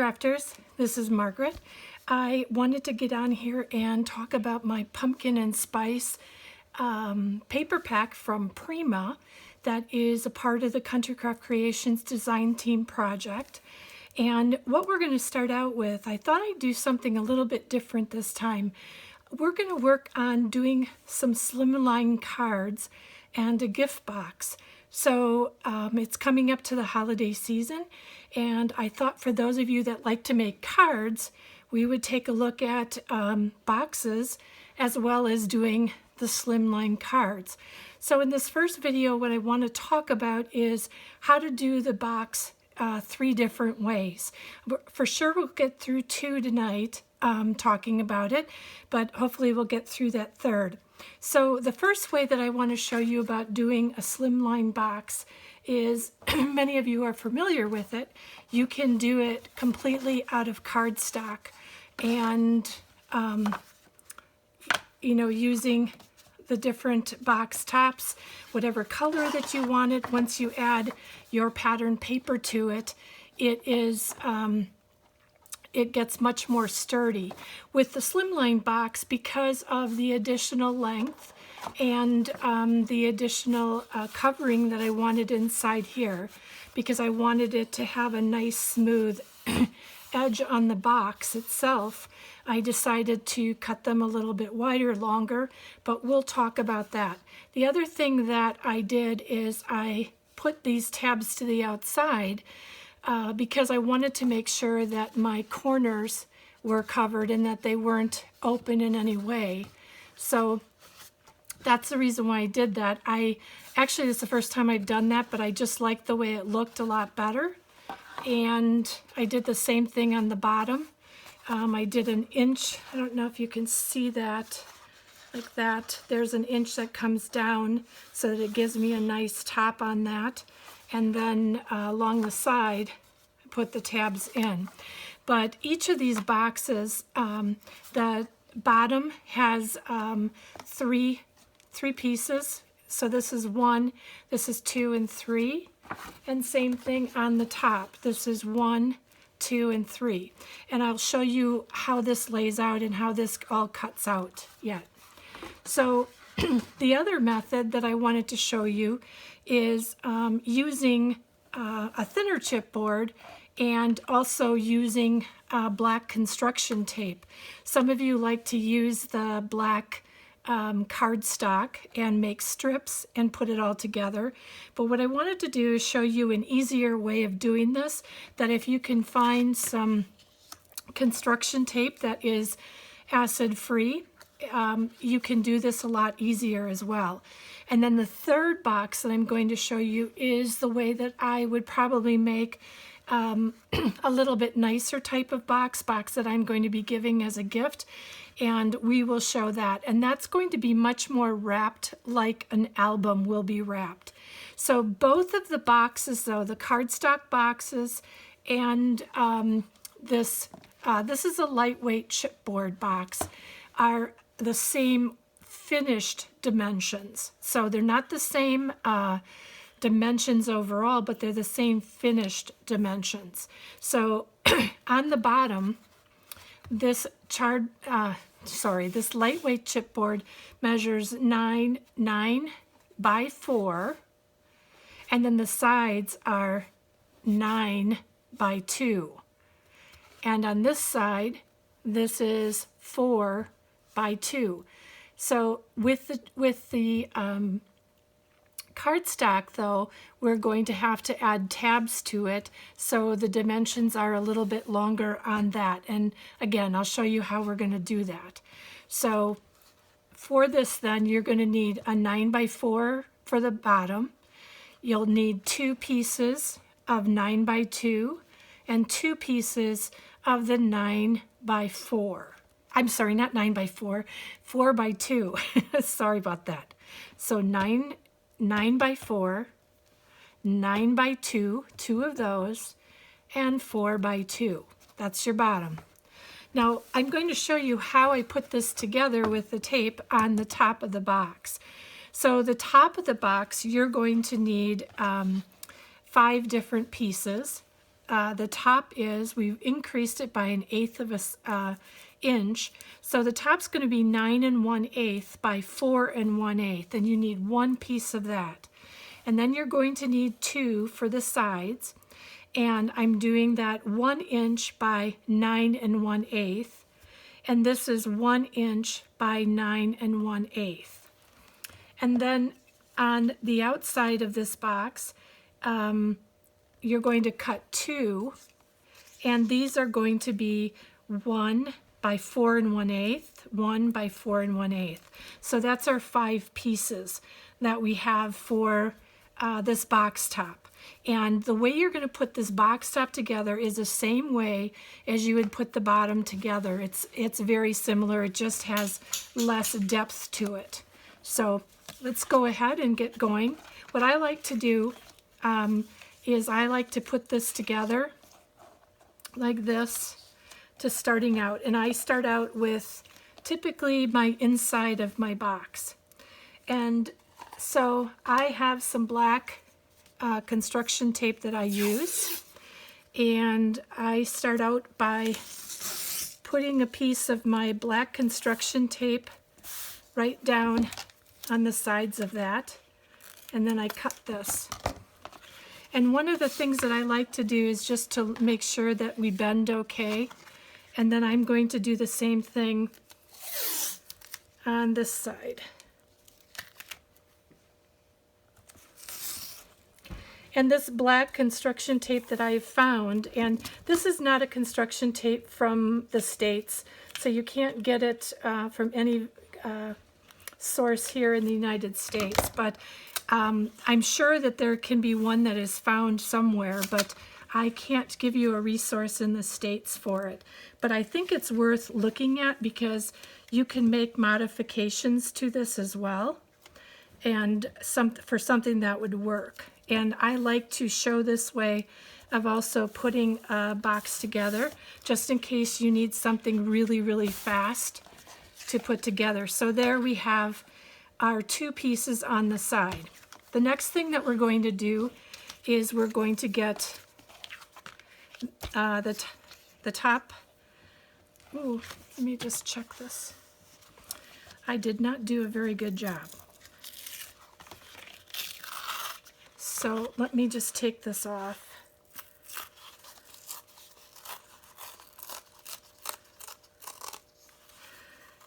Crafters, this is Margaret. I wanted to get on here and talk about my pumpkin and spice paper pack from Prima that is a part of the Country Craft Creations Design Team project. And what we're going to start out with, I thought I'd do something a little bit different this time. We're going to work on doing some slimline cards and a gift box. So it's coming up to the holiday season, and I thought for those of you that like to make cards, we would take a look at boxes as well as doing the slimline cards. So in this first video, what I want to talk about is how to do the box 3 different ways. For sure we'll get through 2 tonight talking about it, but hopefully we'll get through that 3rd. So the first way that I want to show you about doing a slimline box is, many of you are familiar with it, you can do it completely out of cardstock and using the different box tops, whatever color that you want it. Once you add your pattern paper to it, it gets much more sturdy. With the slimline box, because of the additional length and the additional covering that I wanted inside here, because I wanted it to have a nice smooth edge on the box itself, I decided to cut them a little bit wider, longer, but we'll talk about that. The other thing that I did is I put these tabs to the outside because I wanted to make sure that my corners were covered and that they weren't open in any way. So that's the reason why I did that. Actually, this is the first time I've done that, but I just liked the way it looked a lot better. And I did the same thing on the bottom. I did an inch. I don't know if you can see that, like that. There's an inch that comes down so that it gives me a nice top on that. And then along the side, I put the tabs in. But each of these boxes, the bottom has 3 pieces. So this is 1, this is 2, and 3. And same thing on the top. This is 1, 2, and 3. And I'll show you how this lays out and how this all cuts out yet. So the other method that I wanted to show you is using a thinner chipboard and also using black construction tape. Some of you like to use the black cardstock and make strips and put it all together. But what I wanted to do is show you an easier way of doing this, that if you can find some construction tape that is acid-free, you can do this a lot easier as well. And then the third box that I'm going to show you is the way that I would probably make a little bit nicer type of box that I'm going to be giving as a gift, and we will show that. And that's going to be much more wrapped like an album will be wrapped. So both of the boxes, though, the cardstock boxes and this is a lightweight chipboard box, are the same finished dimensions. So they're not the same dimensions overall, but they're the same finished dimensions. So on the bottom, this this lightweight chipboard measures 9 by 4, and then the sides are 9 by 2. And on this side, this is 4 by 2. So with the cardstock, though, we're going to have to add tabs to it, so the dimensions are a little bit longer on that. And again, I'll show you how we're going to do that. So for this, then, you're going to need a 9 by 4 for the bottom. You'll need 2 pieces of 9 by 2 and 2 pieces of the 9 by 4. I'm sorry, not 9 by 4, 4 by 2. Sorry about that. So 9 by 4, 9 by 2, 2 of those, and 4 by 2. That's your bottom. Now, I'm going to show you how I put this together with the tape on the top of the box. So the top of the box, you're going to need 5 different pieces. the top is, we've increased it by 1/8 of a inch. So the top's going to be 9 1/8 by 4 1/8, and you need one piece of that. And then you're going to need 2 for the sides, and I'm doing that 1 inch by 9 1/8, and this is 1 inch by 9 1/8. And then on the outside of this box, you're going to cut 2, and these are going to be 1 by 4 1/8, 1 by 4 1/8. So that's our 5 pieces that we have for this box top. And the way you're going to put this box top together is the same way as you would put the bottom together. It's very similar, it just has less depth to it. So let's go ahead and get going. What I like to do is I like to put this together like this to starting out. And I start out with typically my inside of my box. And so I have some black construction tape that I use. And I start out by putting a piece of my black construction tape right down on the sides of that. And then I cut this. And one of the things that I like to do is just to make sure that we bend okay. And then I'm going to do the same thing on this side. And this black construction tape that I've found, and this is not a construction tape from the States, so you can't get it from any source here in the United States, but I'm sure that there can be one that is found somewhere, but I can't give you a resource in the States for it. But I think it's worth looking at because you can make modifications to this as well, and for something that would work. And I like to show this way of also putting a box together, just in case you need something really, really fast to put together. So there we have our 2 pieces on the side. The next thing that we're going to do is we're going to get the top. Ooh, let me just check this. I did not do a very good job. So let me just take this off.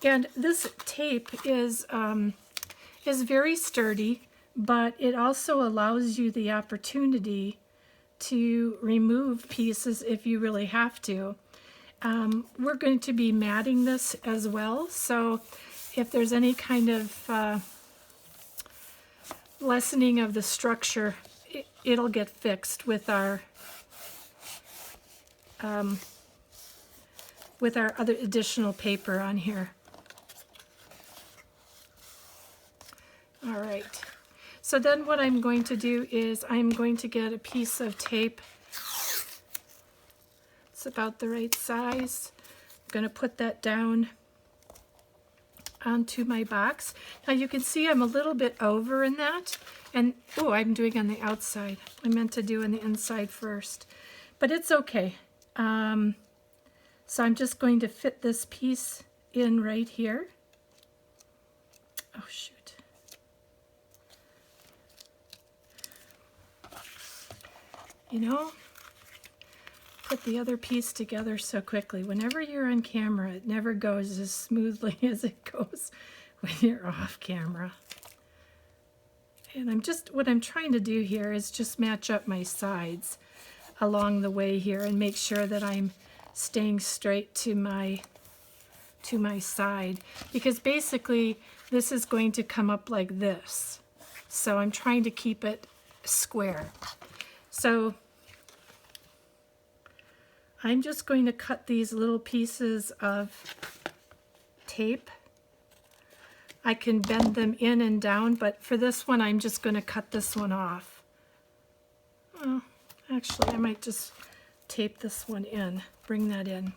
And this tape is very sturdy, but it also allows you the opportunity to remove pieces if you really have to. We're going to be matting this as well, so if there's any kind of lessening of the structure, it'll get fixed with our other additional paper on here. All right, so then what I'm going to do is I'm going to get a piece of tape. It's about the right size. I'm going to put that down onto my box. Now you can see I'm a little bit over in that, and oh, I'm doing on the outside. I meant to do on the inside first, but it's okay. So I'm just going to fit this piece in right here. Oh shoot. You know, put the other piece together so quickly. Whenever you're on camera, it never goes as smoothly as it goes when you're off camera. And what I'm trying to do here is just match up my sides along the way here and make sure that I'm staying straight to my side, because basically this is going to come up like this. So I'm trying to keep it square. So I'm just going to cut these little pieces of tape. I can bend them in and down, but for this one, I'm just going to cut this one off. Well, actually, I might just tape this one in, bring that in.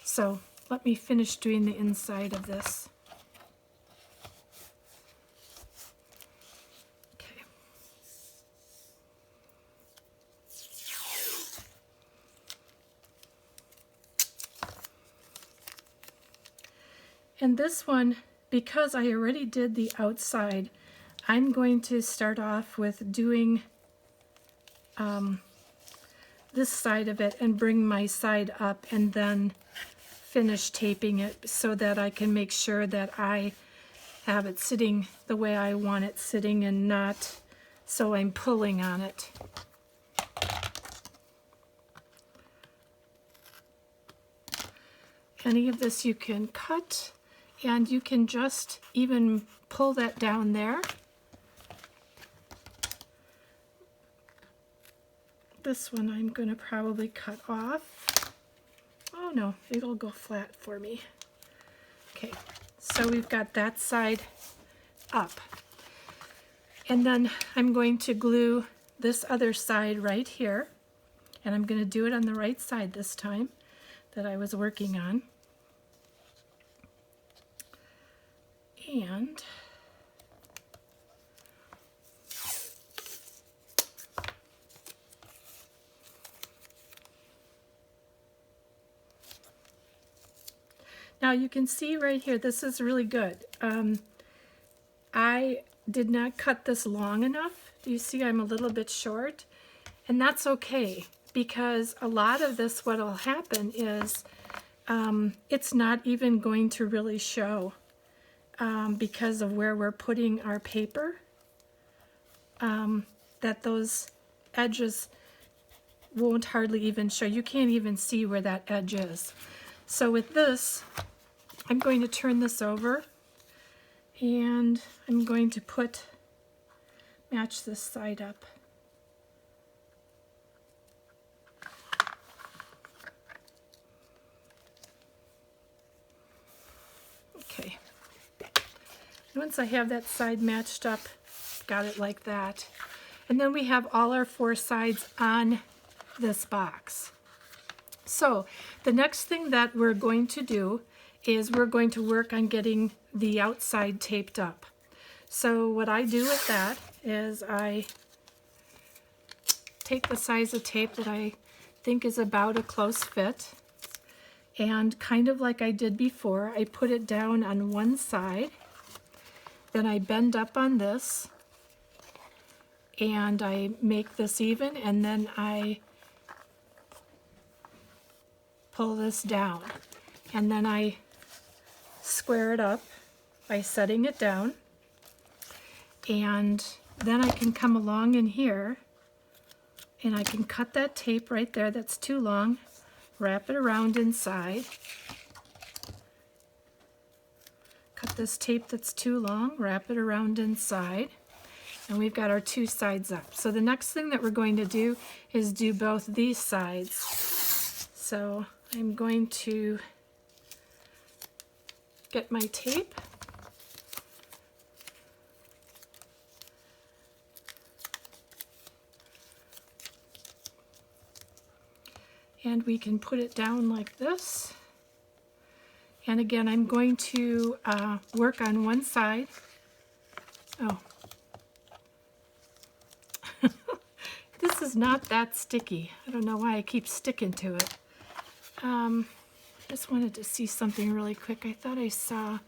So let me finish doing the inside of this. And this one, because I already did the outside, I'm going to start off with doing this side of it and bring my side up and then finish taping it so that I can make sure that I have it sitting the way I want it sitting and not so I'm pulling on it. Any of this you can cut, and you can just even pull that down there. This one I'm going to probably cut off. Oh no, it'll go flat for me. Okay, so we've got that side up. And then I'm going to glue this other side right here, and I'm going to do it on the right side this time that I was working on. And now you can see right here, this is really good. I did not cut this long enough. Do you see I'm a little bit short? And that's okay, because a lot of this, what will happen is it's not even going to really show because of where we're putting our paper, that those edges won't hardly even show. You can't even see where that edge is. So with this, I'm going to turn this over, and I'm going to match this side up. Okay. Once I have that side matched up, got it like that. And then we have all our 4 sides on this box. So the next thing that we're going to do is we're going to work on getting the outside taped up. So what I do with that is I take the size of tape that I think is about a close fit, and kind of like I did before, I put it down on one side, then I bend up on this, and I make this even, and then I pull this down, and then I square it up by setting it down, and then I can come along in here and I can cut that tape right there that's too long, wrap it around inside, cut this tape that's too long, wrap it around inside, and we've got our 2 sides up. So the next thing that we're going to do is do both these sides. So I'm going to get my tape, and we can put it down like this. And again, I'm going to work on one side. Oh, this is not that sticky. I don't know why I keep sticking to it. Just wanted to see something really quick. I thought I saw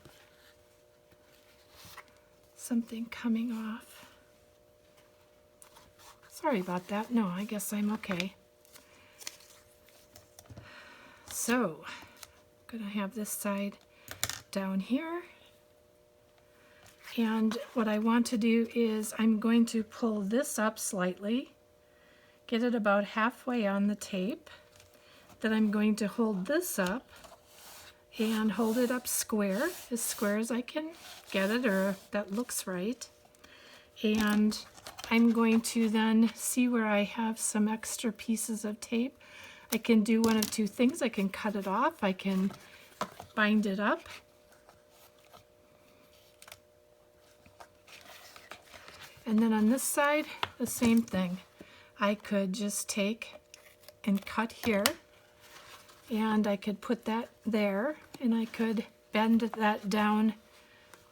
something coming off. Sorry about that. No, I guess I'm okay. So, I'm going to have this side down here. And what I want to do is I'm going to pull this up slightly, get it about halfway on the tape. Then I'm going to hold this up and hold it up as square as I can get it, or that looks right. And I'm going to then see where I have some extra pieces of tape. I can do one of 2 things. I can cut it off, I can bind it up, and then on this side, the same thing. I could just take and cut here, and I could put that there, and I could bend that down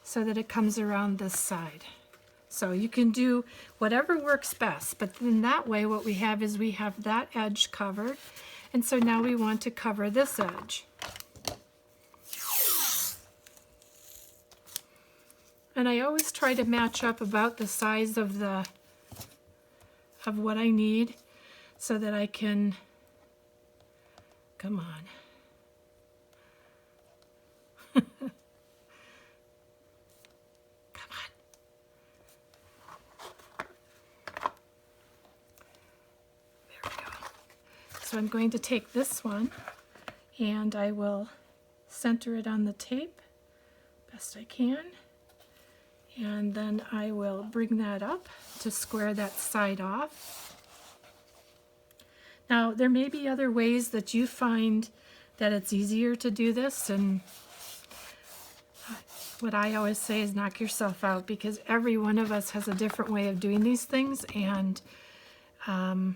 so that it comes around this side. So you can do whatever works best, but then that way what we have is we have that edge covered, and so now we want to cover this edge. And I always try to match up about the size of what I need so that I can, come on. Come on. There we go. So I'm going to take this one and I will center it on the tape best I can. And then I will bring that up to square that side off. Now, there may be other ways that you find that it's easier to do this, and what I always say is knock yourself out, because every one of us has a different way of doing these things, and I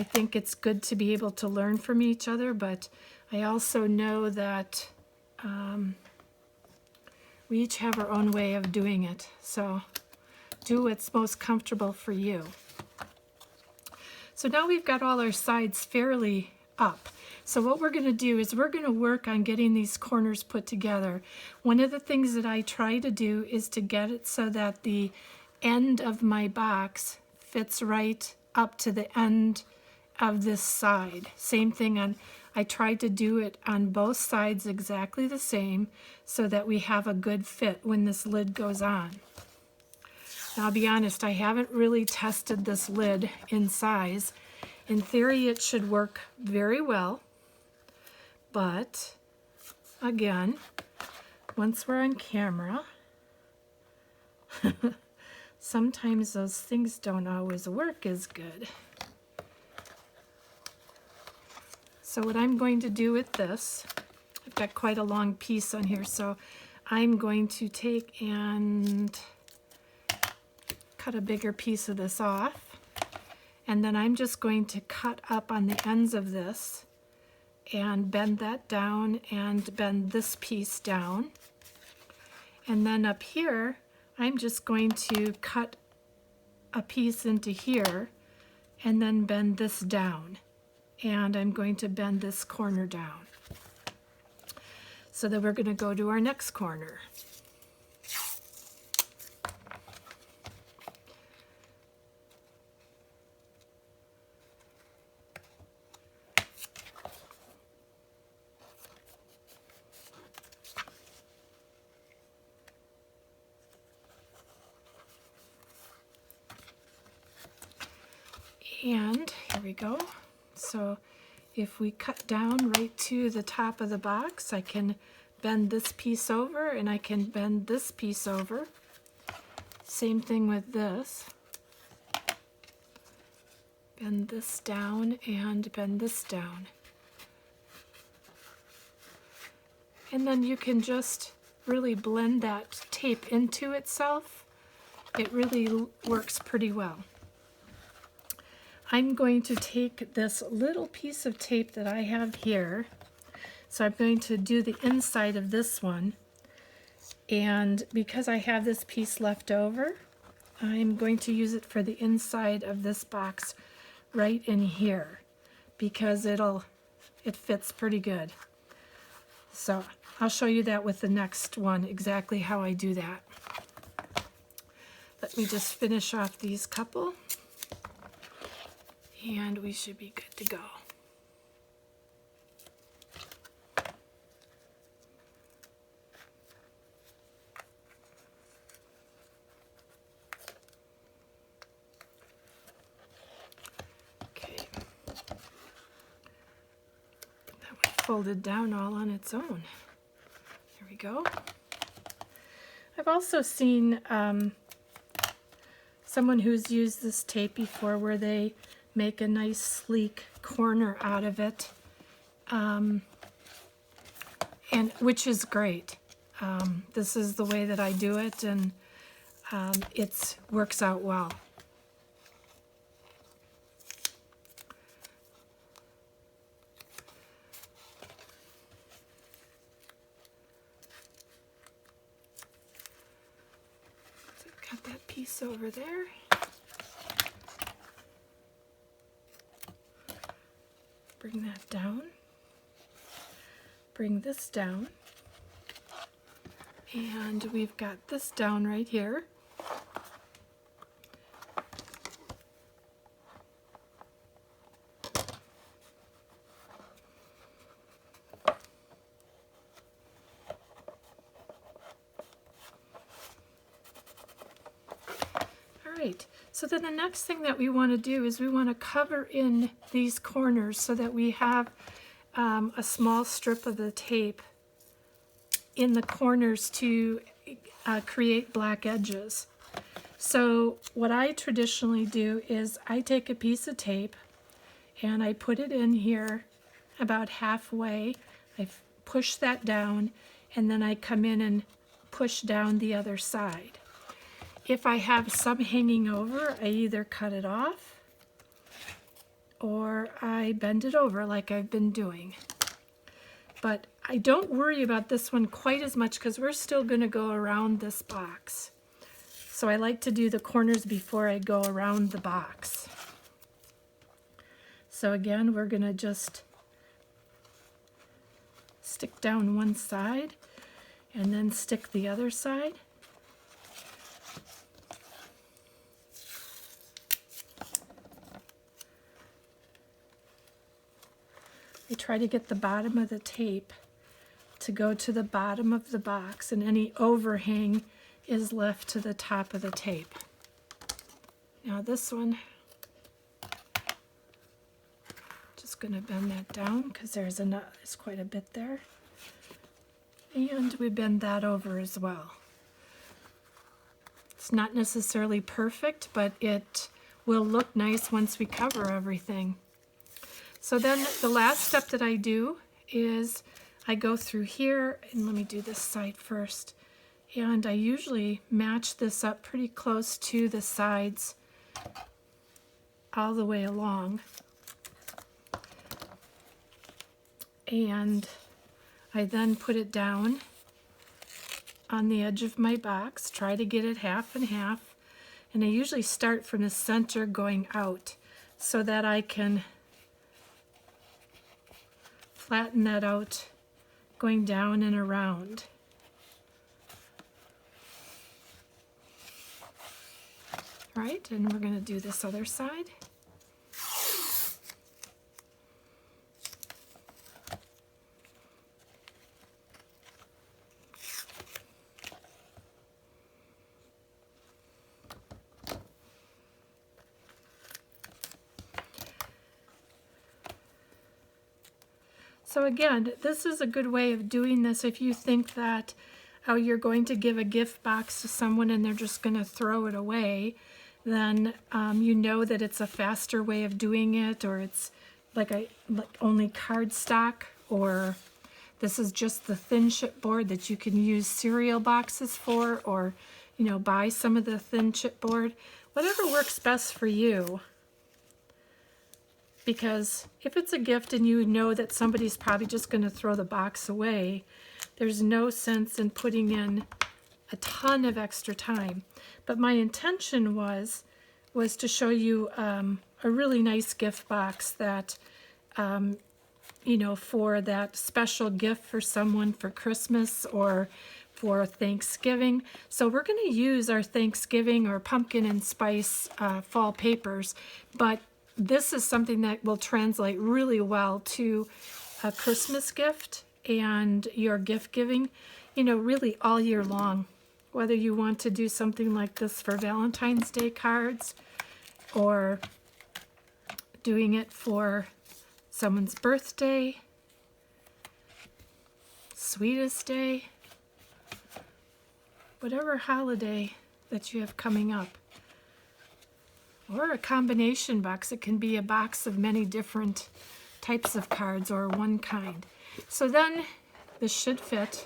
think it's good to be able to learn from each other, but I also know that we each have our own way of doing it, so do what's most comfortable for you. So now we've got all our sides fairly up. So what we're going to do is we're going to work on getting these corners put together. One of the things that I try to do is to get it so that the end of my box fits right up to the end of this side. Same thing on, I tried to do it on both sides exactly the same so that we have a good fit when this lid goes on. Now, I'll be honest, I haven't really tested this lid in size. In theory, it should work very well, but again, once we're on camera, sometimes those things don't always work as good. So what I'm going to do with this, I've got quite a long piece on here, so I'm going to take and cut a bigger piece of this off, and then I'm just going to cut up on the ends of this and bend that down and bend this piece down. And then up here, I'm just going to cut a piece into here and then bend this down. And I'm going to bend this corner down. So then we're going to go to our next corner. And here we go. So if we cut down right to the top of the box, I can bend this piece over and I can bend this piece over. Same thing with this. Bend this down and bend this down. And then you can just really blend that tape into itself. It really works pretty well. I'm going to take this little piece of tape that I have here. So I'm going to do the inside of this one. And because I have this piece left over, I'm going to use it for the inside of this box right in here, because it fits pretty good. So I'll show you that with the next one, exactly how I do that. Let me just finish off these couple. And we should be good to go. Okay. That one folded down all on its own. There we go. I've also seen someone who's used this tape before where they make a nice sleek corner out of it, and which is great. This is the way that I do it, and it works out well. So got that piece over there. Bring that down, bring this down, And we've got this down right here. Alright, so then the next thing that we want to do is we want to cover in these corners so that we have a small strip of the tape in the corners to create black edges. So what I traditionally do is I take a piece of tape and I put it in here about halfway. I push that down and then I come in and push down the other side. If I have some hanging over, I either cut it off or I bend it over like I've been doing. But I don't worry about this one quite as much because we're still going to go around this box. So I like to do the corners before I go around the box. So again, we're going to just stick down one side and then stick the other side. I try to get the bottom of the tape to go to the bottom of the box, and any overhang is left to the top of the tape. Now this one, just going to bend that down because there's quite a bit there. And we bend that over as well. It's not necessarily perfect, but it will look nice once we cover everything. So then the last step that I do is I go through here, and let me do this side first. And I usually match this up pretty close to the sides all the way along. And I then put it down on the edge of my box, try to get it half and half. And I usually start from the center going out so that I can flatten that out going down and around. Right, and we're going to do this other side. So again, this is a good way of doing this if you think that you're going to give a gift box to someone and they're just going to throw it away, then you know that it's a faster way of doing it, or it's like only cardstock, or this is just the thin chipboard that you can use cereal boxes for, or buy some of the thin chipboard, whatever works best for you. Because if it's a gift and you know that somebody's probably just going to throw the box away, there's no sense in putting in a ton of extra time. But my intention was to show you a really nice gift box that, for that special gift for someone for Christmas or for Thanksgiving. So we're going to use our Thanksgiving or pumpkin and spice fall papers, but this is something that will translate really well to a Christmas gift and your gift giving, really all year long. Whether you want to do something like this for Valentine's Day cards, or doing it for someone's birthday, sweetest day, whatever holiday that you have coming up. Or a combination box. It can be a box of many different types of cards or one kind. So then this should fit.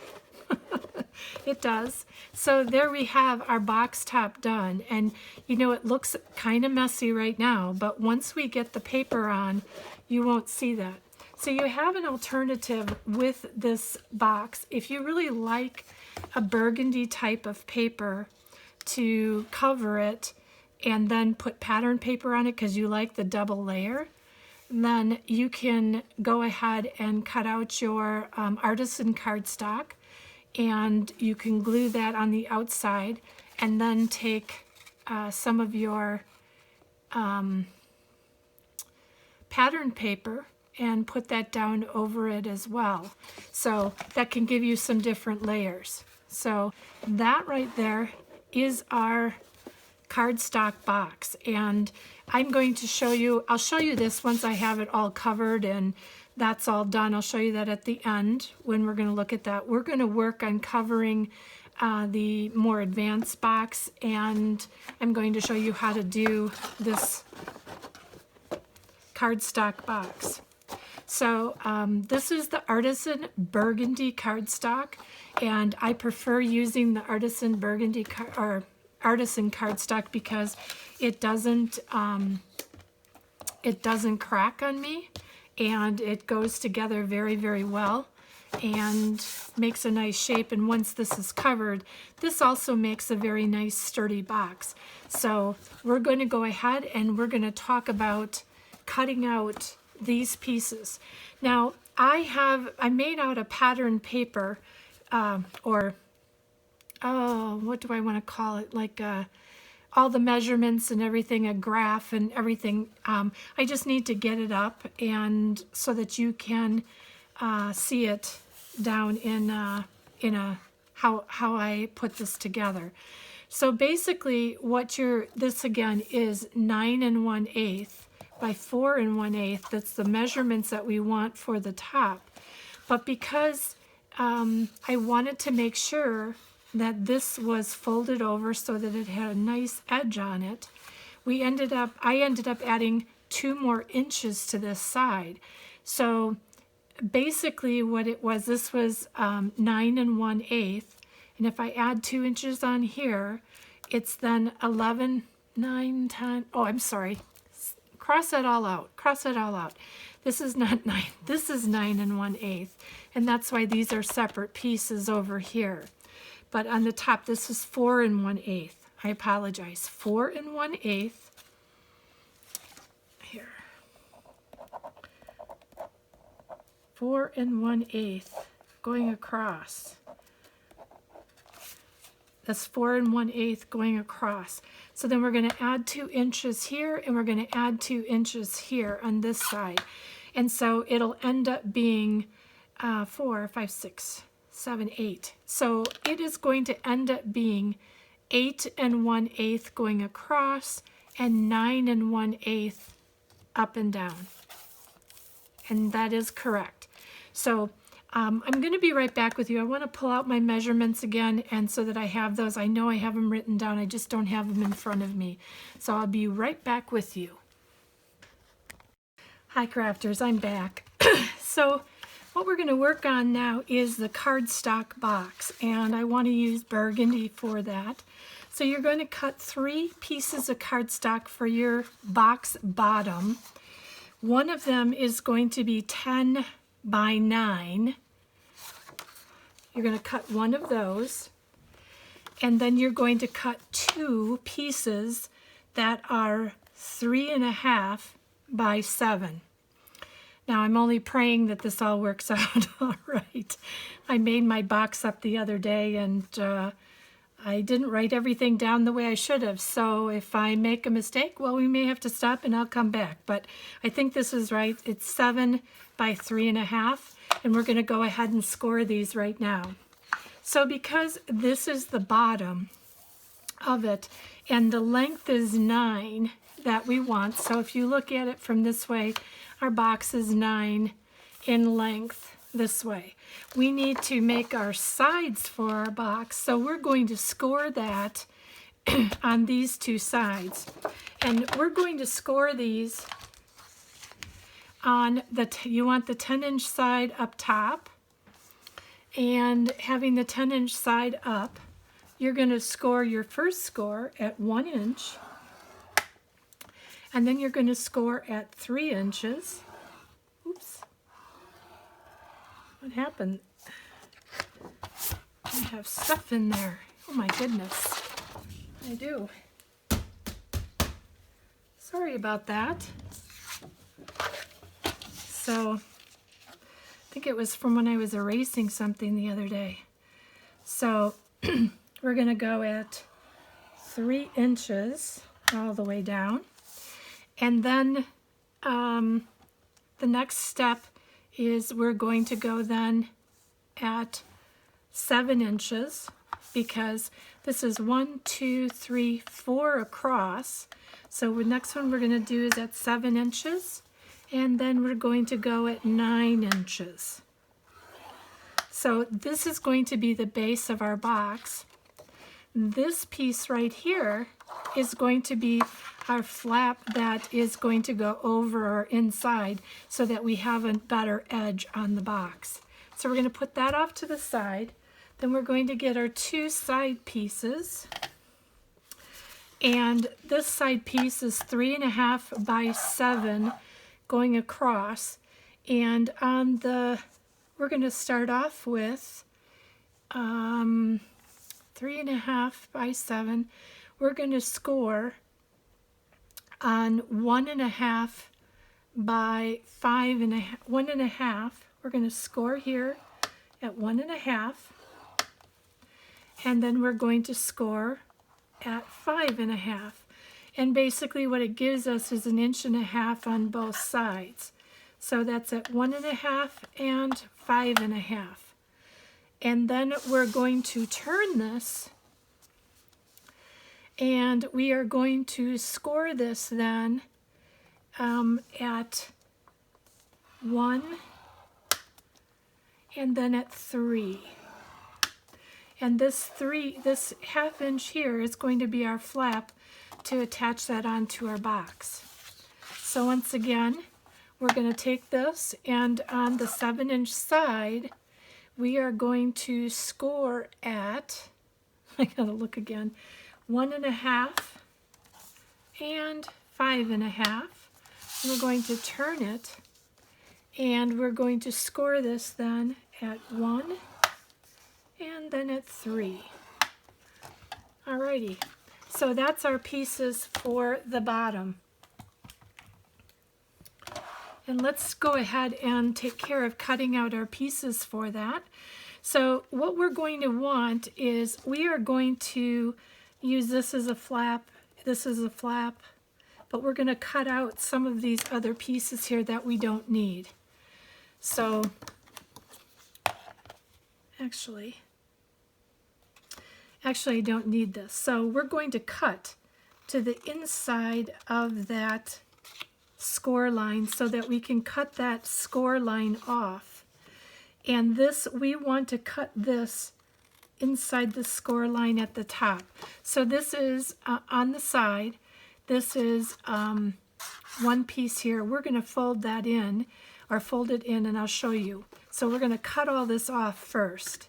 It does. So there we have our box top done. And it looks kind of messy right now, but once we get the paper on, you won't see that. So you have an alternative with this box. If you really like a burgundy type of paper to cover it, and then put pattern paper on it because you like the double layer, then you can go ahead and cut out your artisan cardstock and you can glue that on the outside, and then take some of your pattern paper and put that down over it as well. So that can give you some different layers. So that right there is our cardstock box, and I'm going to show you, I'll show you this once I have it all covered and that's all done. I'll show you that at the end when we're going to look at that. We're going to work on covering the more advanced box, and I'm going to show you how to do this cardstock box. So this is the Artisan Burgundy cardstock, and I prefer using the Artisan Burgundy Artisan cardstock because it doesn't crack on me, and it goes together very, very well and makes a nice shape. And once this is covered, this also makes a very nice sturdy box. So we're going to go ahead and we're going to talk about cutting out these pieces. Now I made out a pattern paper what do I want to call it, like all the measurements and everything, a graph and everything. I just need to get it up and so that you can see it down in how I put this together. So basically this again is 9 1/8 by 4 1/8. That's the measurements that we want for the top. But because I wanted to make sure that this was folded over so that it had a nice edge on it, I ended up adding 2 more inches to this side. So basically what it was, this was 9 1/8, and if I add 2 inches on here, it's then 11, 9, 10, oh, I'm sorry, cross that all out. This is not 9, this is 9 1/8, and that's why these are separate pieces over here. But on the top, this is 4 1/8. I apologize, 4 1/8. Here. 4 1/8 going across. That's 4 1/8 going across. So then we're going to add 2 inches here, and we're going to add 2 inches here on this side. And so it'll end up being 4, 5, 6, 7, 8. So it is going to end up being 8 1/8 going across and 9 1/8 up and down. And that is correct. So I'm going to be right back with you. I want to pull out my measurements again, and so that I have those. I know I have them written down. I just don't have them in front of me. So I'll be right back with you. Hi crafters, I'm back. So what we're going to work on now is the cardstock box, and I want to use burgundy for that. So you're going to cut 3 pieces of cardstock for your box bottom. One of them is going to be 10 by 9. You're going to cut one of those, and then you're going to cut 2 pieces that are 3 1/2 by 7. Now I'm only praying that this all works out all right. I made my box up the other day, and I didn't write everything down the way I should have. So if I make a mistake, well, we may have to stop and I'll come back. But I think this is right. It's 7 by 3 1/2, and we're going to go ahead and score these right now. So because this is the bottom of it, and the length is 9 that we want, so if you look at it from this way, our box is 9 in length this way. We need to make our sides for our box, so we're going to score that on these 2 sides. And we're going to score these on you want the 10-inch side up top, and having the 10-inch side up, you're going to score your first score at 1 inch, and then you're going to score at 3 inches. Oops. What happened? I have stuff in there. Oh my goodness. I do. Sorry about that. So, I think it was from when I was erasing something the other day. So we're going to go at 3 inches all the way down. And then the next step is we're going to go then at 7 inches, because this is 1, 2, 3, 4 across. So the next one we're going to do is at 7 inches, and then we're going to go at 9 inches. So this is going to be the base of our box. This piece right here is going to be our flap that is going to go over or inside so that we have a better edge on the box. So we're going to put that off to the side. Then we're going to get our 2 side pieces. And this side piece is 3.5 by 7 going across. And on the, we're going to start off with 3.5 by 7. We're going to score on 1.5 by 5.5. 1.5. We're going to score here at 1.5, and then we're going to score at 5.5. And basically what it gives us is 1.5 inches on both sides. So that's at 1.5 and 5.5. And then we're going to turn this, and we are going to score this then at 1 and then at 3. And this 1/2 inch here is going to be our flap to attach that onto our box. So once again, we're going to take this, and on the 7-inch side, we are going to score at, I gotta look again, 1.5 and 5.5. We're going to turn it, and we're going to score this then at 1 and then at 3. Alrighty, so that's our pieces for the bottom. And let's go ahead and take care of cutting out our pieces for that. So what we're going to want is we are going to use this as a flap, this is a flap, but we're going to cut out some of these other pieces here that we don't need. So actually I don't need this. So we're going to cut to the inside of that score line so that we can cut that score line off. And this, we want to cut this inside the score line at the top. So this is on the side. This is one piece here. We're going to fold that in, or fold it in, and I'll show you. So we're going to cut all this off first.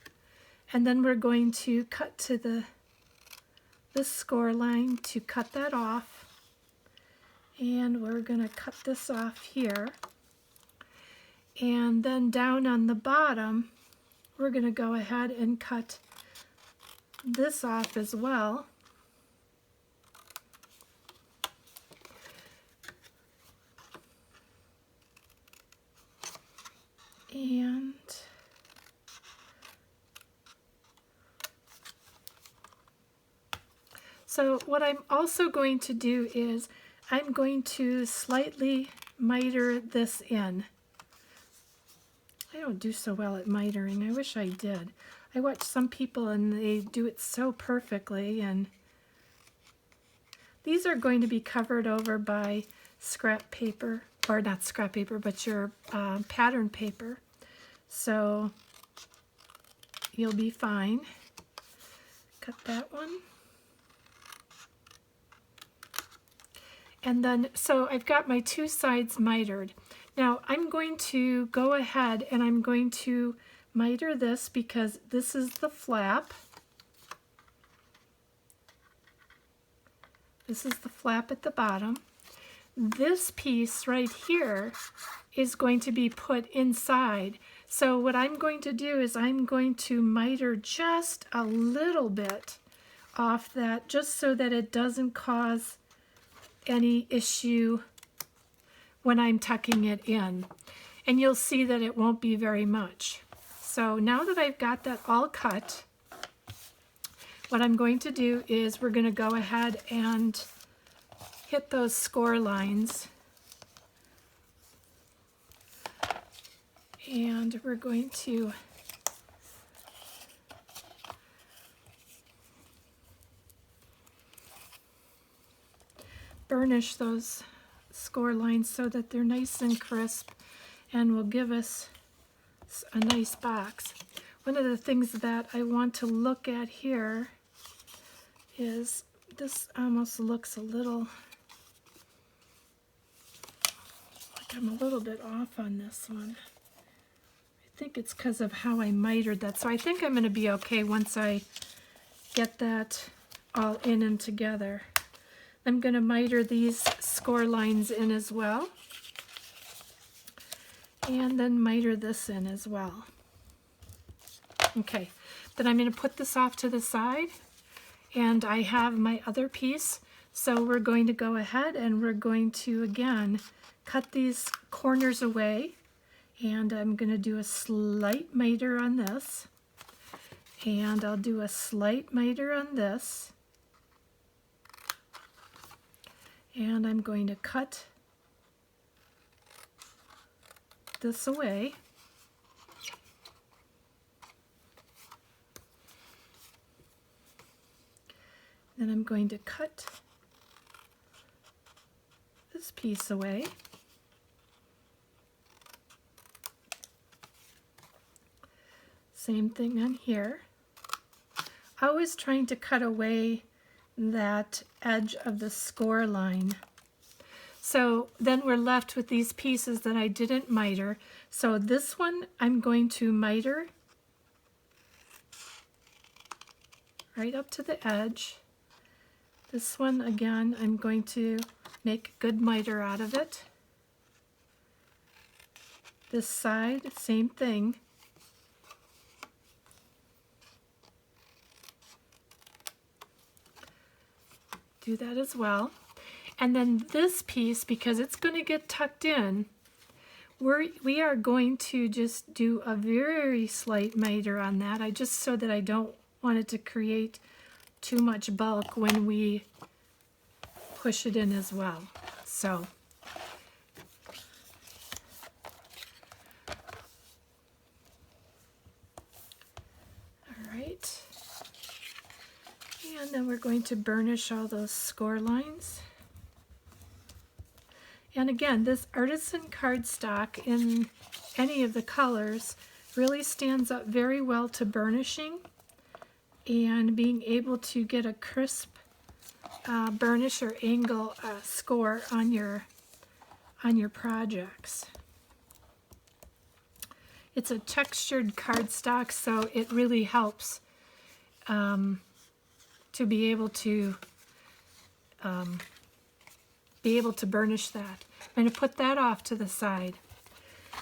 And then we're going to cut to this score line to cut that off. And we're going to cut this off here. And then down on the bottom, we're going to go ahead and cut this off as well. And so what I'm also going to do is I'm going to slightly miter this in. I don't do so well at mitering. I wish I did. I watch some people and they do it so perfectly, and these are going to be covered over by scrap paper, or not scrap paper, but your pattern paper. So you'll be fine. Cut that one. And then, so I've got my 2 sides mitered. Now I'm going to go ahead and I'm going to miter this because this is the flap. This is the flap at the bottom. This piece right here is going to be put inside. So what I'm going to do is I'm going to miter just a little bit off that, just so that it doesn't cause any issue when I'm tucking it in. And you'll see that it won't be very much. So now that I've got that all cut, what I'm going to do is we're going to go ahead and hit those score lines. And we're going to burnish those score lines so that they're nice and crisp and will give us a nice box. One of the things that I want to look at here is this almost looks a little like I'm a little bit off on this one. I think it's because of how I mitered that. So I think I'm going to be okay once I get that all in and together. I'm going to miter these score lines in as well. And then miter this in as well. Okay, then I'm going to put this off to the side. And I have my other piece. So we're going to go ahead and we're going to, again, cut these corners away. And I'm going to do a slight miter on this. And I'll do a slight miter on this. And I'm going to cut this away. Then I'm going to cut this piece away. Same thing on here. Always trying to cut away that edge of the score line. So then we're left with these pieces that I didn't miter. So this one I'm going to miter right up to the edge. This one again I'm going to make good miter out of it. This side, same thing. Do that as well. And then this piece, because it's going to get tucked in, we are going to just do a very slight miter on that. Just so that I don't want it to create too much bulk when we push it in as well. So all right. And then we're going to burnish all those score lines. And again, this artisan cardstock in any of the colors really stands up very well to burnishing and being able to get a crisp burnish or angle score on your projects. It's a textured cardstock, so it really helps to be able to burnish that. I'm going to put that off to the side.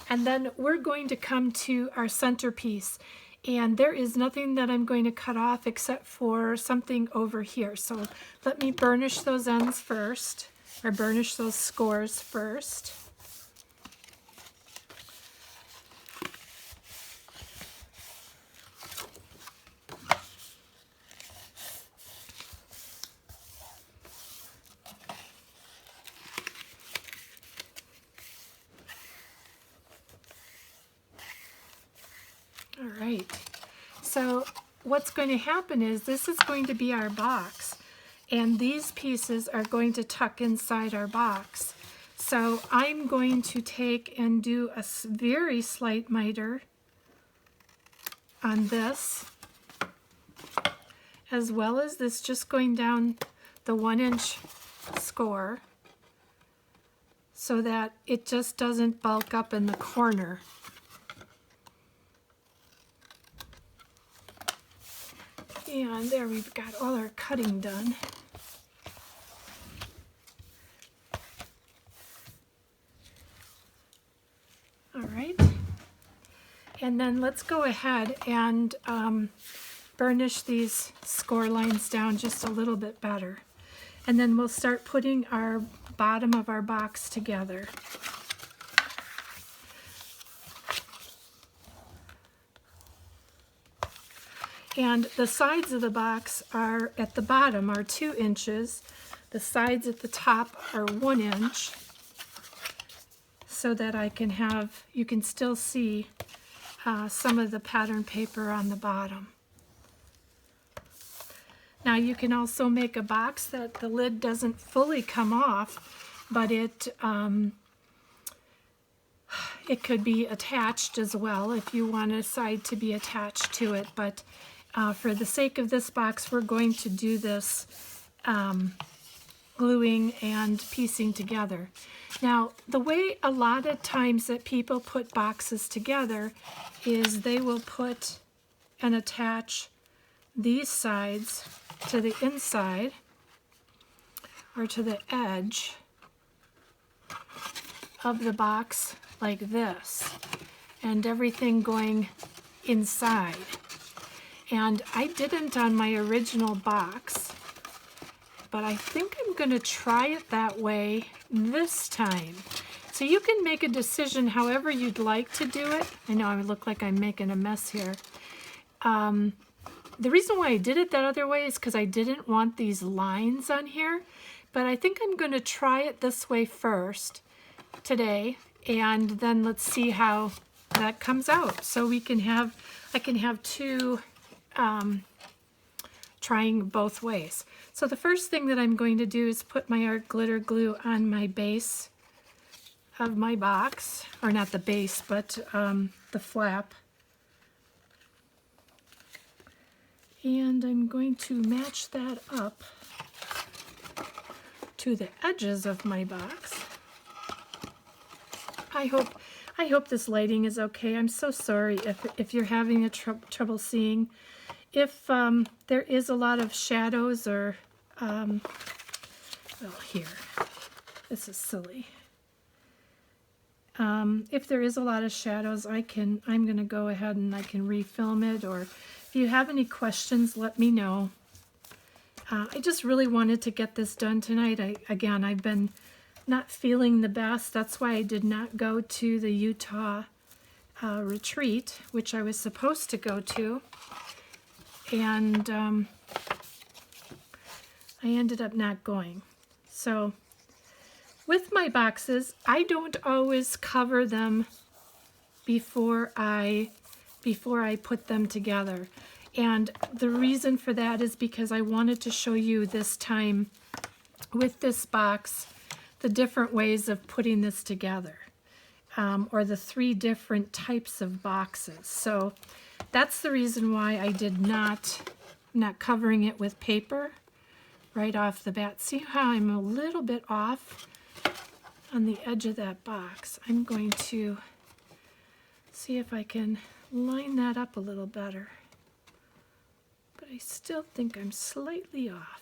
And then we're going to come to our centerpiece. And there is nothing that I'm going to cut off except for something over here. So let me burnish those ends first, or burnish those scores first. All right, so what's going to happen is this is going to be our box, and these pieces are going to tuck inside our box. So I'm going to take and do a very slight miter on this, as well as this, just going down the 1-inch score so that it just doesn't bulk up in the corner. And there we've got all our cutting done. All right. And then let's go ahead and burnish these score lines down just a little bit better. And then we'll start putting our bottom of our box together. And the sides of the box are at the bottom are 2 inches. The sides at the top are 1 inch, so that I can have, you can still see some of the pattern paper on the bottom. Now you can also make a box that the lid doesn't fully come off, but it could be attached as well if you want a side to be attached to it. But for the sake of this box, we're going to do this gluing and piecing together. Now, the way a lot of times that people put boxes together is they will put and attach these sides to the inside or to the edge of the box like this, and everything going inside. And I didn't on my original box, but I think I'm going to try it that way this time. So you can make a decision however you'd like to do it. I know I look like I'm making a mess here. The reason why I did it that other way is because I didn't want these lines on here, but I think I'm going to try it this way first today, and then let's see how that comes out. So we can have, I can have two trying both ways. So the first thing that I'm going to do is put my art glitter glue on my base of my box, or not the base, but the flap. And I'm going to match that up to the edges of my box. I hope this lighting is okay. I'm so sorry if you're having a trouble seeing. If there is a lot of shadows or, well, here, this is silly. If there is a lot of shadows, I'm going to go ahead and I can refilm it, or if you have any questions, let me know. I just really wanted to get this done tonight. Again, I've been not feeling the best. That's why I did not go to the Utah retreat, which I was supposed to go to. And I ended up not going. So with my boxes, I don't always cover them before I put them together. And the reason for that is because I wanted to show you this time with this box the different ways of putting this together, or the 3 different types of boxes. So that's the reason why I did not covering it with paper right off the bat. See how I'm a little bit off on the edge of that box? I'm going to see if I can line that up a little better. But I still think I'm slightly off.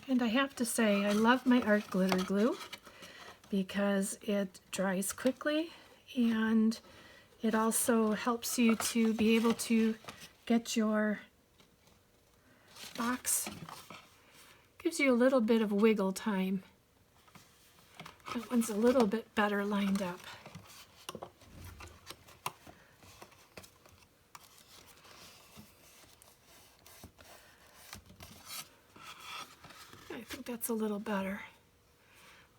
And I have to say, I love my art glitter glue because it dries quickly, and it also helps you to be able to get your box, gives you a little bit of wiggle time. That one's a little bit better lined up. I think that's a little better.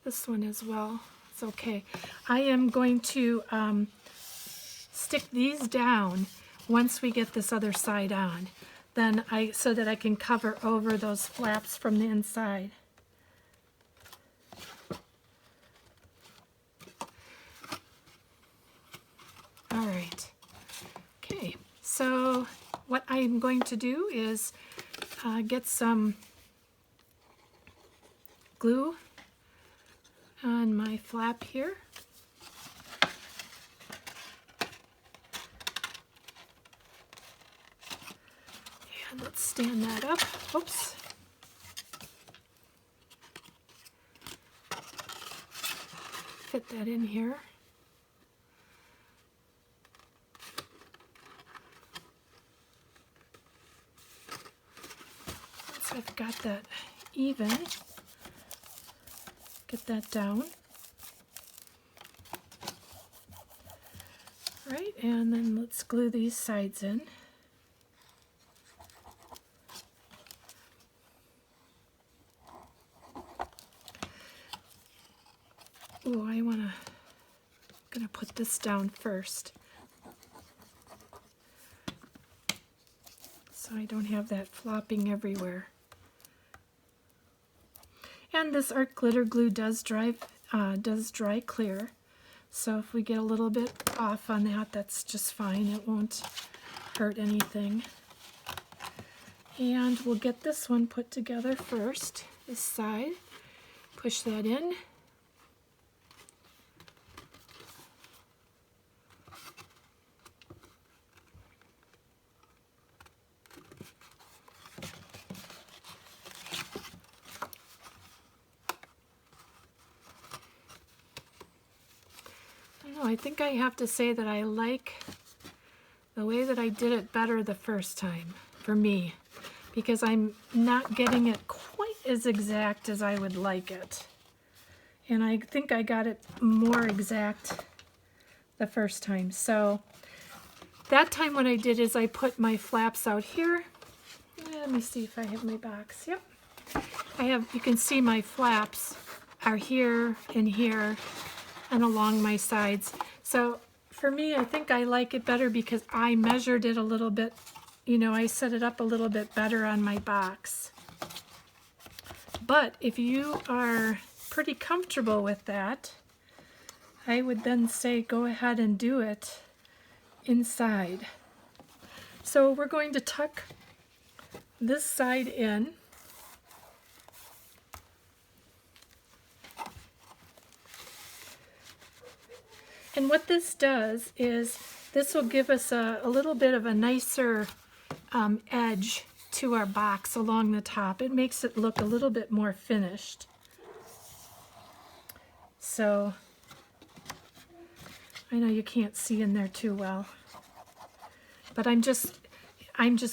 This one as well, it's okay. I am going to stick these down once we get this other side on, so that I can cover over those flaps from the inside. All right. Okay, so what I'm going to do is get some glue on my flap here. And let's stand that up. Oops. Fit that in here. I've got that even. Get that down. Right, and then let's glue these sides in. Oh, I'm gonna put this down first, so I don't have that flopping everywhere. And this art glitter glue does dry clear, so if we get a little bit off on that, that's just fine. It won't hurt anything. And we'll get this one put together first, this side. Push that in. I think I have to say that I like the way that I did it better the first time, for me, because I'm not getting it quite as exact as I would like it. And I think I got it more exact the first time. So that time what I did is I put my flaps out here. Let me see if I have my box. Yep. You can see my flaps are here and here and along my sides. So for me, I think I like it better because I measured it a little bit, I set it up a little bit better on my box. But if you are pretty comfortable with that, I would then say go ahead and do it inside. So we're going to tuck this side in. And what this does is this will give us a little bit of a nicer edge to our box along the top. It makes it look a little bit more finished. So I know you can't see in there too well, but I'm just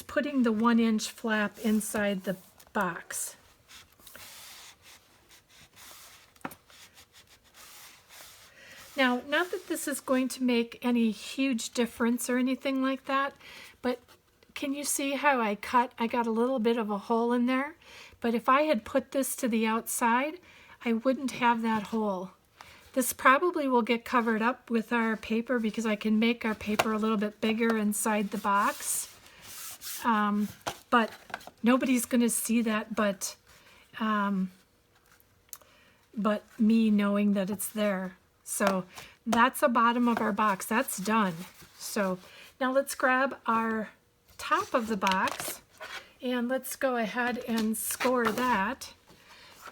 putting the 1-inch flap inside the box. Now, not that this is going to make any huge difference or anything like that, but can you see how I cut? I got a little bit of a hole in there, but if I had put this to the outside, I wouldn't have that hole. This probably will get covered up with our paper because I can make our paper a little bit bigger inside the box, but nobody's going to see that but me knowing that it's there. So that's the bottom of our box. That's done. So now let's grab our top of the box and let's go ahead and score that.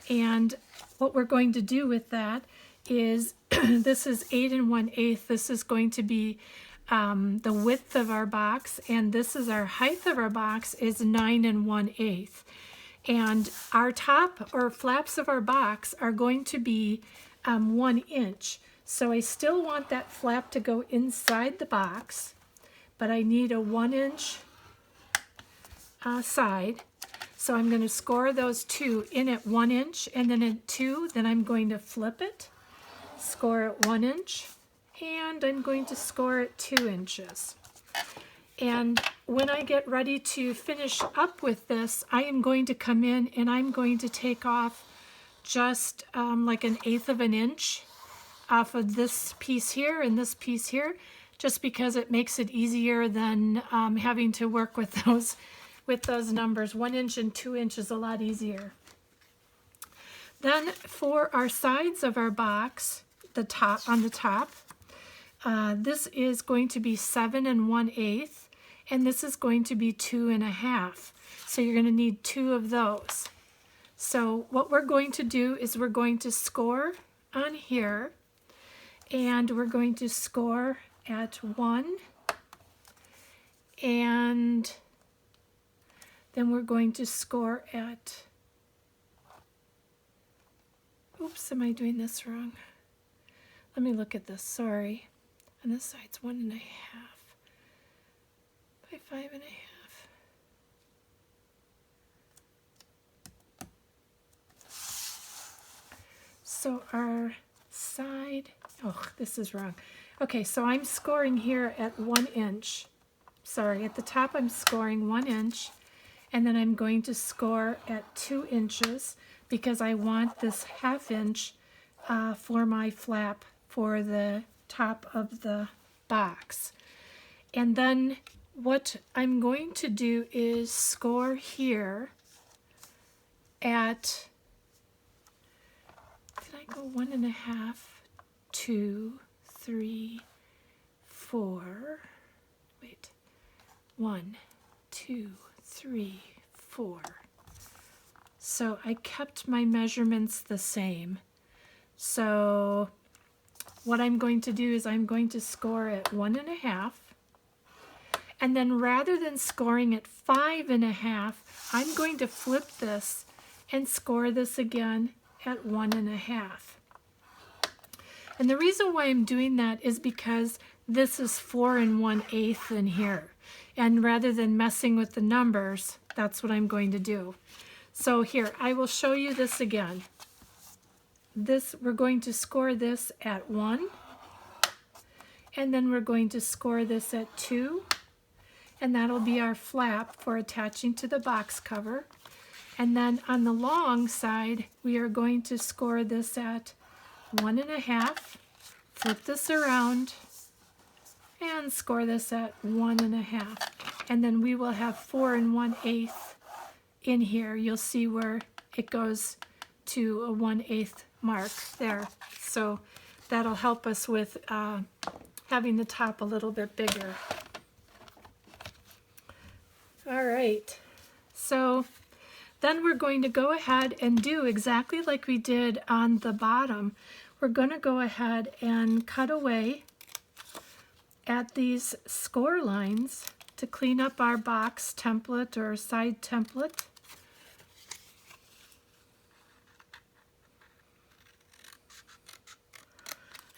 And what we're going to do with that is this is 8 1/8. This is going to be the width of our box, and this is our height of our box is 9 1/8. And our top or flaps of our box are going to be 1 inch. So I still want that flap to go inside the box, but I need a 1-inch side. So I'm going to score those two in at 1 inch and then at 2. Then I'm going to flip it, score at 1 inch, and I'm going to score at 2 inches. And when I get ready to finish up with this, I am going to come in and I'm going to take off just like 1/8 of an inch off of this piece here and this piece here, just because it makes it easier than having to work with those numbers. 1 inch and 2 inch is a lot easier. Then for our sides of our box, on the top, this is going to be 7 1/8, and this is going to be 2 1/2. So you're going to need 2 of those. So what we're going to do is we're going to score on here, and we're going to score at 1, and then we're going to score at, oops, am I doing this wrong? Let me look at this, sorry. On this side's 1 1/2 by 5 1/2. So our side, oh, this is wrong. Okay, so I'm scoring here at 1 inch. Sorry, at the top I'm scoring 1 inch, and then I'm going to score at 2 inches because I want this 1/2 inch for my flap for the top of the box. And then what I'm going to do is score here at, did I go 1.5, 2, 3, 4, wait, 1, 2, 3, 4. So I kept my measurements the same. So what I'm going to do is I'm going to score at 1.5, and then rather than scoring at 5.5, I'm going to flip this and score this again at 1.5. And the reason why I'm doing that is because this is 4 1/8 in here. And rather than messing with the numbers, that's what I'm going to do. So here, I will show you this again. This, we're going to score this at 1, and then we're going to score this at 2, and that'll be our flap for attaching to the box cover. And then on the long side, we are going to score this at 1.5, flip this around, and score this at 1.5. And then we will have 4 1/8 in here. You'll see where it goes to a 1/8 mark there. So that'll help us with having the top a little bit bigger. All right, so then we're going to go ahead and do exactly like we did on the bottom. We're going to go ahead and cut away at these score lines to clean up our box template or side template.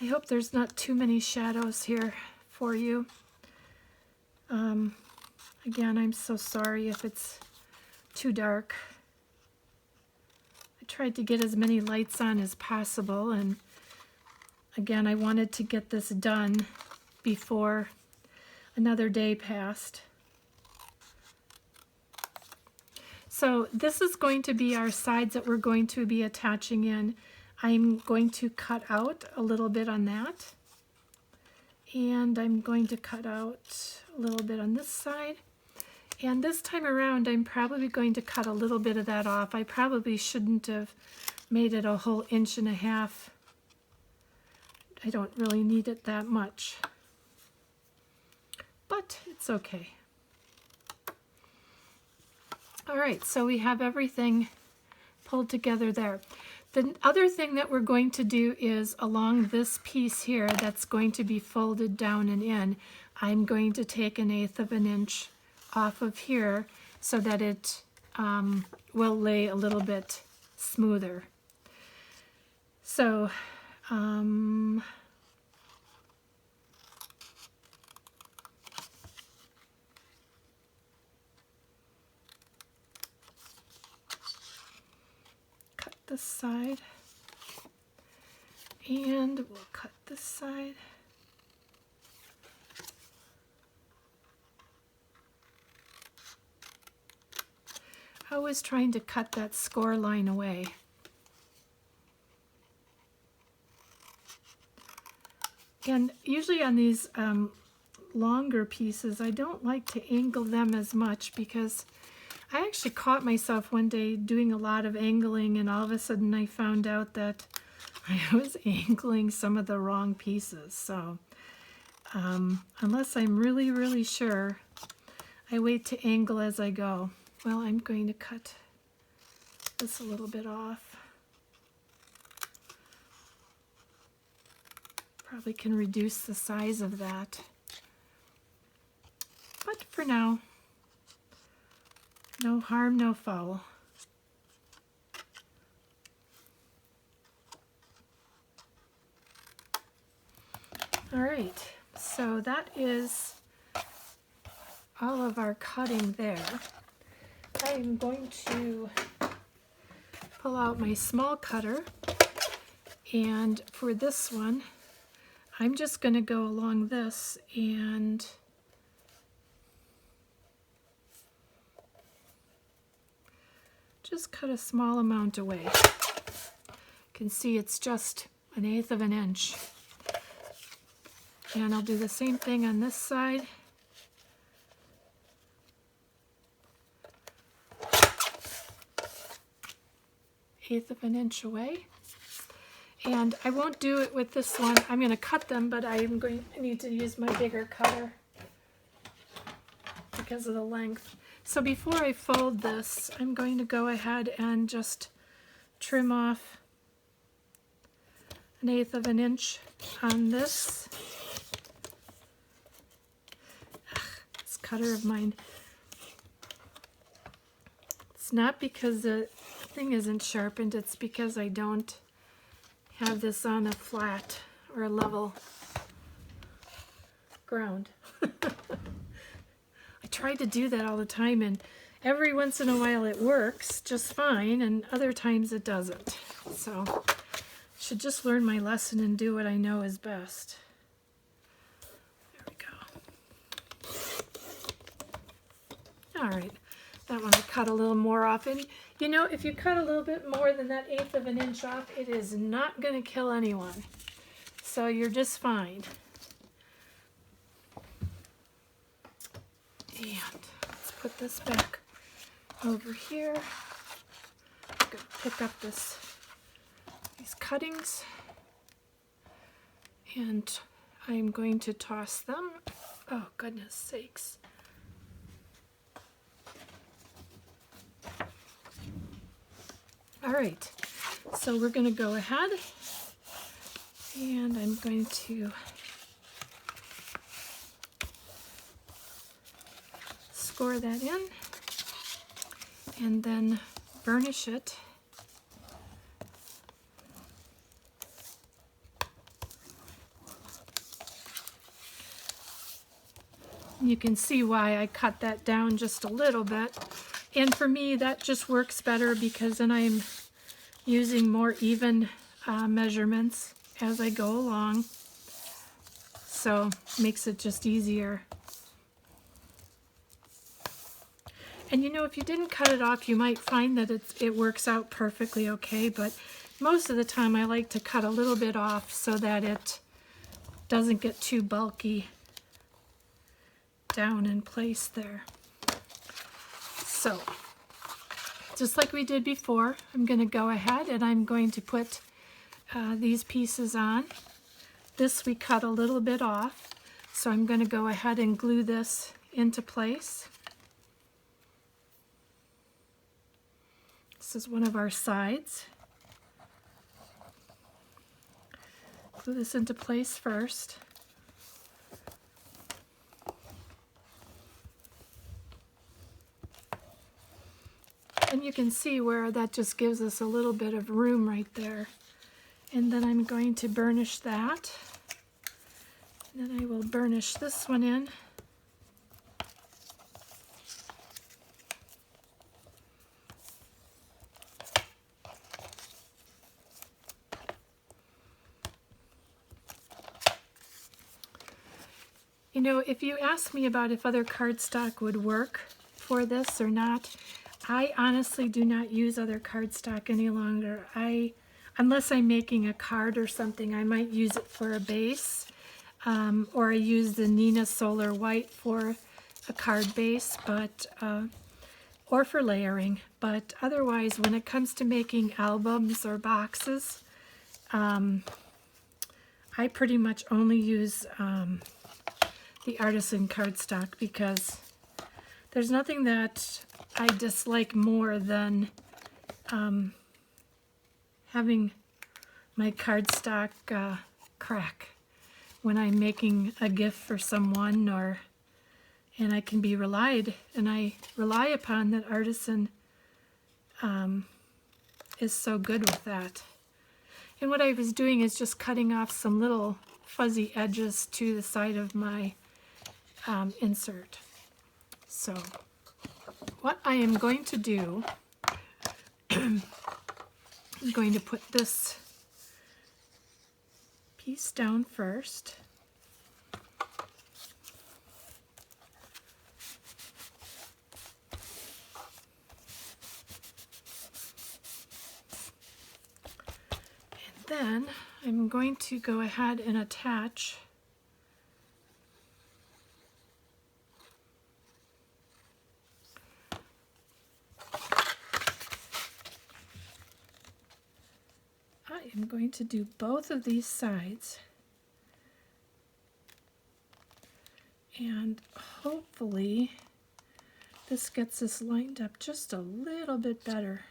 I hope there's not too many shadows here for you. Again, I'm so sorry if it's too dark. I tried to get as many lights on as possible, and again, I wanted to get this done before another day passed. So this is going to be our sides that we're going to be attaching in. I'm going to cut out a little bit on that, and I'm going to cut out a little bit on this side. And this time around, I'm probably going to cut a little bit of that off. I probably shouldn't have made it a whole 1.5 inches. I don't really need it that much, but it's okay. All right, so we have everything pulled together there. The other thing that we're going to do is along this piece here that's going to be folded down and in, I'm going to take 1/8 inch off of here so that it will lay a little bit smoother. So cut this side, and we'll cut this side. I was trying to cut that score line away. And usually on these longer pieces, I don't like to angle them as much because I actually caught myself one day doing a lot of angling, and all of a sudden I found out that I was angling some of the wrong pieces. So unless I'm really, really sure, I wait to angle as I go. Well, I'm going to cut this a little bit off. Probably can reduce the size of that. But for now, no harm, no foul. All right, so that is all of our cutting there. I am going to pull out my small cutter, And for this one, I'm just going to go along this and just cut a small amount away. You can see it's just 1/8 of an inch. And I'll do the same thing on this side. Eighth of an inch away. And I won't do it with this one. I'm going to cut them, but I need to use my bigger cutter because of the length. So before I fold this, I'm going to go ahead and just trim off 1/8 of an inch on this. This cutter of mine. It's not because the thing isn't sharpened, it's because I don't have this on a flat or a level ground. I try to do that all the time, and every once in a while it works just fine, and other times it doesn't. So I should just learn my lesson and do what I know is best. There we go. All right, that one I cut a little more off. And you know, if you cut a little bit more than that 1/8 of an inch off, it is not going to kill anyone. So you're just fine. And let's put this back over here. I'm going to pick up these cuttings, and I'm going to toss them. Oh, goodness sakes. All right, so we're going to go ahead, and I'm going to score that in and then burnish it. You can see why I cut that down just a little bit. And for me, that just works better because then I'm using more even measurements as I go along. So makes it just easier. And you know, if you didn't cut it off, you might find that it works out perfectly okay. But most of the time, I like to cut a little bit off so that it doesn't get too bulky down in place there. So, just like we did before, I'm going to go ahead and I'm going to put these pieces on. This we cut a little bit off, so I'm going to go ahead and glue this into place. This is one of our sides. Glue this into place first. And you can see where that just gives us a little bit of room right there. And then I'm going to burnish that. And then I will burnish this one in. You know, if you ask me about if other cardstock would work for this or not, I honestly do not use other cardstock any longer. Unless I'm making a card or something, I might use it for a base, or I use the Nina Solar White for a card base, but or for layering. But otherwise, when it comes to making albums or boxes, I pretty much only use the artisan cardstock because there's nothing that I dislike more than having my cardstock crack when I'm making a gift for someone, and I can be relied, and I rely upon that artisan is so good with that. And what I was doing is just cutting off some little fuzzy edges to the side of my insert. So what I am going to do, I'm going to put this piece down first. And then I'm going to go ahead and attach I'm going to do both of these sides, and hopefully this gets us lined up just a little bit better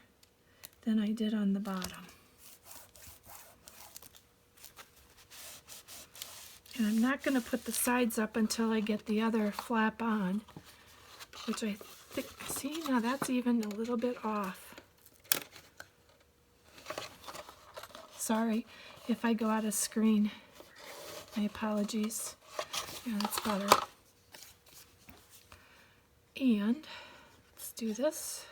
than I did on the bottom. And I'm not going to put the sides up until I get the other flap on, which I think, see, now that's even a little bit off. Sorry if I go out of screen. My apologies. Yeah, that's better. And let's do this.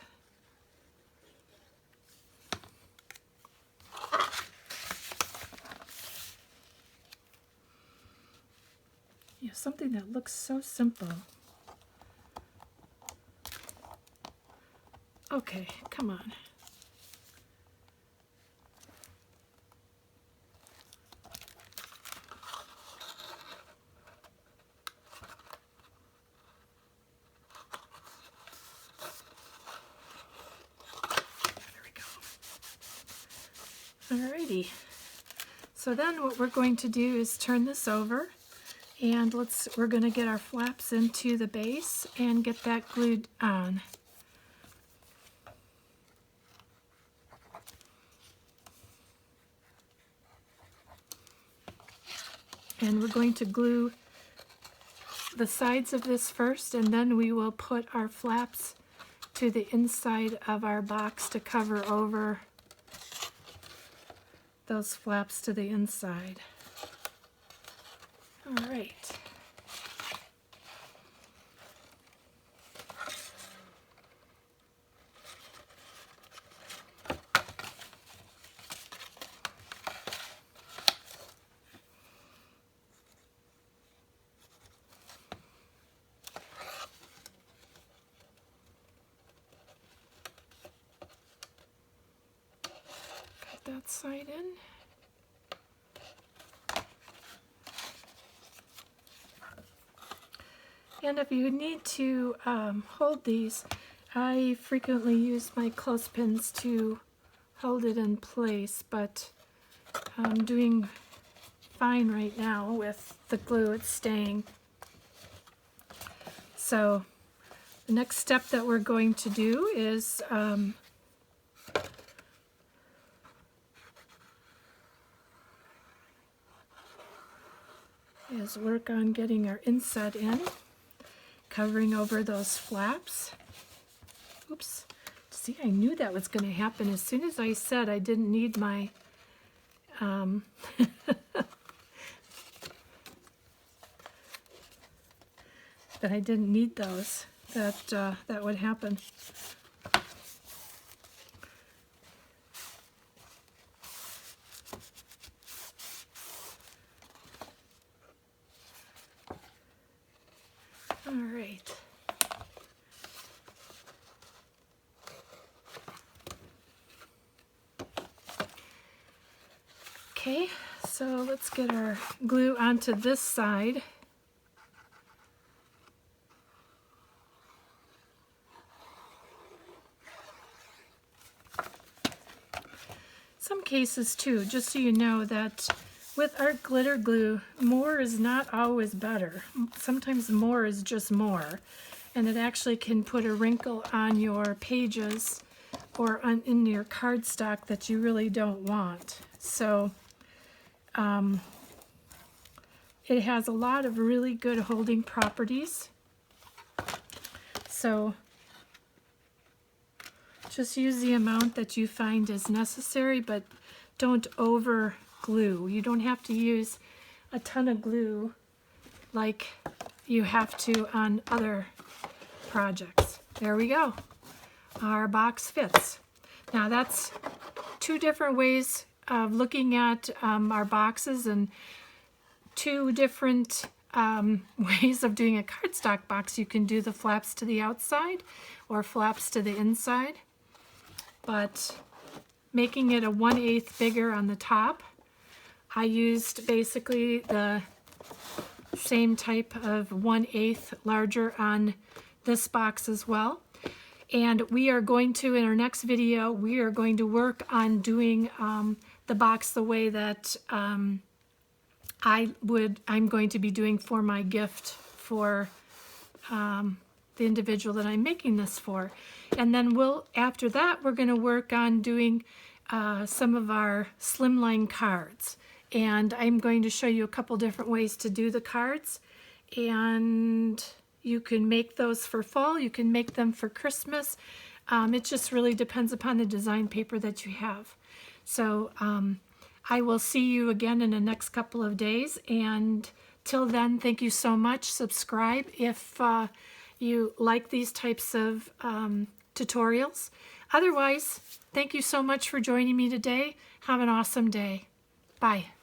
Yeah, something that looks so simple. Okay, come on. Alrighty, so then what we're going to do is turn this over, and we're going to get our flaps into the base and get that glued on. And we're going to glue the sides of this first, and then we will put our flaps to the inside of our box to cover over those flaps to the inside. All right. Cut that side in. And if you need to hold these, I frequently use my clothespins to hold it in place, but I'm doing fine right now with the glue. It's staying. So the next step that we're going to do is work on getting our inset in, covering over those flaps. Oops. See, I knew that was going to happen. As soon as I said I didn't need my that I didn't need those, that would happen. All right. Okay, so let's get our glue onto this side. Some cases too, just so you know that with our glitter glue, more is not always better. Sometimes more is just more, and it actually can put a wrinkle on your pages or in your cardstock that you really don't want. So it has a lot of really good holding properties. So just use the amount that you find is necessary, but don't over glue. You don't have to use a ton of glue like you have to on other projects. There we go. Our box fits. Now that's two different ways of looking at our boxes and two different ways of doing a cardstock box. You can do the flaps to the outside or flaps to the inside, but making it a 1/8 bigger on the top, I used basically the same type of 1/8 larger on this box as well. And we are going to, in our next video, we are going to work on doing the box the way that I'm going to be doing for my gift for the individual that I'm making this for. And then after that, we're going to work on doing some of our slimline cards. And I'm going to show you a couple different ways to do the cards. And you can make those for fall, you can make them for Christmas. It just really depends upon the design paper that you have. So I will see you again in the next couple of days. And till then, thank you so much. Subscribe if you like these types of tutorials. Otherwise, thank you so much for joining me today. Have an awesome day. Bye.